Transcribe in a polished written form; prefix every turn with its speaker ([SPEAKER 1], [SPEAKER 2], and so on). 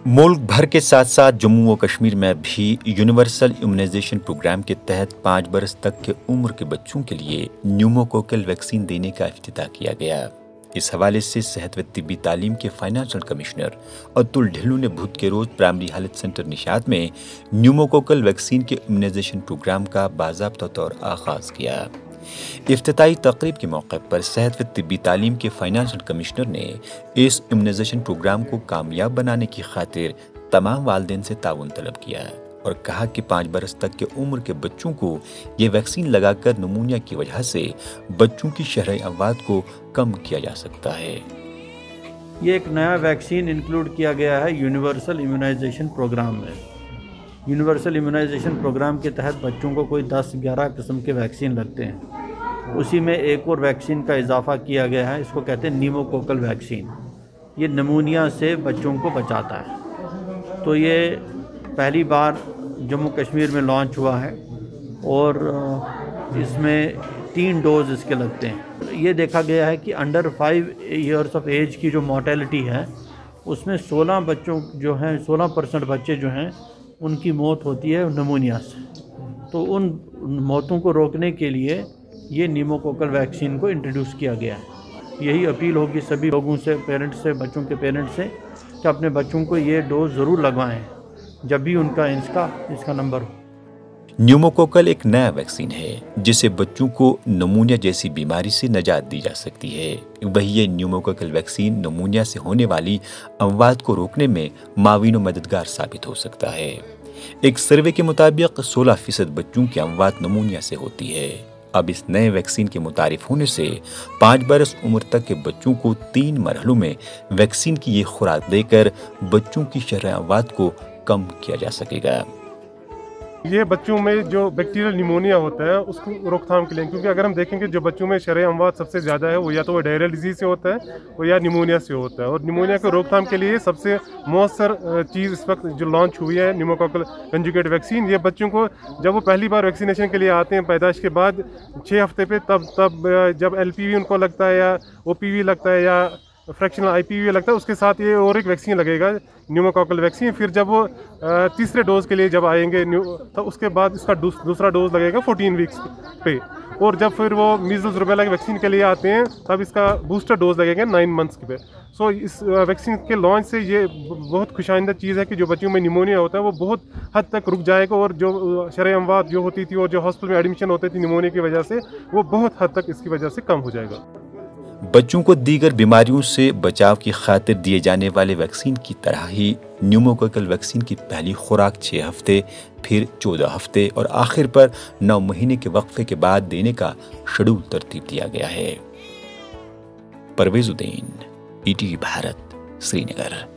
[SPEAKER 1] मुल्क भर के साथ साथ जम्मू व कश्मीर में भी यूनिवर्सल इम्यूनाइजेशन प्रोग्राम के तहत 5 बरस तक के उम्र के बच्चों के लिए न्यूमोकोकल वैक्सीन देने का इफ्तिताह किया गया। इस हवाले से सेहत व तिब्बी तालीम के फाइनेंशियल कमिश्नर अतुल ढिल्लू ने बुध के रोज प्राइमरी हेल्थ सेंटर निशात में न्यूमोकोकल वैक्सीन के इम्यूनाइजेशन प्रोग्राम का बाज़ाब्ता तौर आगाज किया। इफ्तिताई तकरीब के मौके पर सेहत व तिब्बी तालीम के फाइनेंशियल कमिश्नर ने इस इम्यूनाइजेशन प्रोग्राम को कामयाब बनाने की खातिर तमाम वालिदैन से ताउन तलब किया और कहा कि 5 बरस तक के उम्र के बच्चों को ये वैक्सीन लगाकर निमोनिया की वजह से बच्चों की शरह अमवात को कम किया जा सकता है।
[SPEAKER 2] ये एक नया वैक्सीन इंक्लूड किया गया है यूनिवर्सल इम्यूनाइजेशन प्रोग्राम में। यूनिवर्सल इम्यूनाइजेशन प्रोग्राम के तहत बच्चों को कोई 10-11 किस्म के वैक्सीन लगते हैं। उसी में एक और वैक्सीन का इजाफा किया गया है, इसको कहते हैं न्यूमोकोकल वैक्सीन। ये निमोनिया से बच्चों को बचाता है। तो ये पहली बार जम्मू कश्मीर में लॉन्च हुआ है और इसमें 3 डोज इसके लगते हैं। ये देखा गया है कि अंडर 5 ईयर्स ऑफ एज की जो मोर्टेलिटी है उसमें 16% बच्चे जो हैं उनकी मौत होती है निमोनिया से। तो उन मौतों को रोकने के लिए ये न्यूमोकोकल वैक्सीन को इंट्रोड्यूस किया गया है। यही अपील होगी सभी लोगों से, पेरेंट्स से, बच्चों के पेरेंट्स से कि अपने बच्चों को ये डोज ज़रूर लगवाएं जब भी उनका इसका नंबर हो।
[SPEAKER 1] न्यूमोकोकल एक नया वैक्सीन है जिससे बच्चों को निमोनिया जैसी बीमारी से निजात दी जा सकती है। वही ये न्यूमोकोकल वैक्सीन निमोनिया से होने वाली अमवात को रोकने में मावीन मददगार साबित हो सकता है। एक सर्वे के मुताबिक 16% बच्चों की अमवात निमोनिया से होती है। अब इस नए वैक्सीन के मुतारिफ होने से 5 बरस उम्र तक के बच्चों को 3 मरहलों में वैक्सीन की ये खुराक देकर बच्चों की शरह अमवात को कम किया जा सकेगा।
[SPEAKER 3] ये बच्चों में जो बैक्टीरियल निमोनिया होता है उसको रोकथाम के लिए, क्योंकि अगर हम देखेंगे जो बच्चों में शरह अमवात सबसे ज़्यादा है वो या तो वो डायरियल डिजीज़ से होता है वो या निमोनिया से होता है। और निमोनिया के रोकथाम के लिए सबसे मौसर चीज़ इस वक्त जो लॉन्च हुई है न्यूमोकोकल कंजुगेट वैक्सीन। ये बच्चों को जब वो पहली बार वैक्सीनेशन के लिए आते हैं पैदाइश के बाद 6 हफ्ते पे, तब जब LPV उनको लगता है या OPV लगता है या फ्रैक्शनल IPV लगता है, उसके साथ ये और एक वैक्सीन लगेगा न्यूमोकोकल वैक्सीन। फिर जब वो तीसरे डोज के लिए जब आएंगे तो उसके बाद इसका दूसरा डोज लगेगा 14 वीक्स पे। और जब फिर वो मीजल्स रूबेला की वैक्सीन के लिए आते हैं तब इसका बूस्टर डोज लगेगा 9 मंथ्स पे। सो इस वैक्सीन के लॉन्च से ये बहुत खुशाइंदा चीज़ है कि जो बच्चों में निमोनिया होता है वो बहुत हद तक रुक जाएगा और जो शरह अमवात जो होती थी और जो हॉस्पिटल में एडमिशन होती थी निमोनिया की वजह से वो बहुत हद तक इसकी वजह से कम हो जाएगा।
[SPEAKER 1] बच्चों को दीगर बीमारियों से बचाव की खातिर दिए जाने वाले वैक्सीन की तरह ही न्यूमोकोकल वैक्सीन की पहली खुराक 6 हफ्ते, फिर 14 हफ्ते और आखिर पर 9 महीने के वक्फे के बाद देने का शेड्यूल तरतीब दिया गया है। परवेज़ुद्दीन, ETV भारत, श्रीनगर।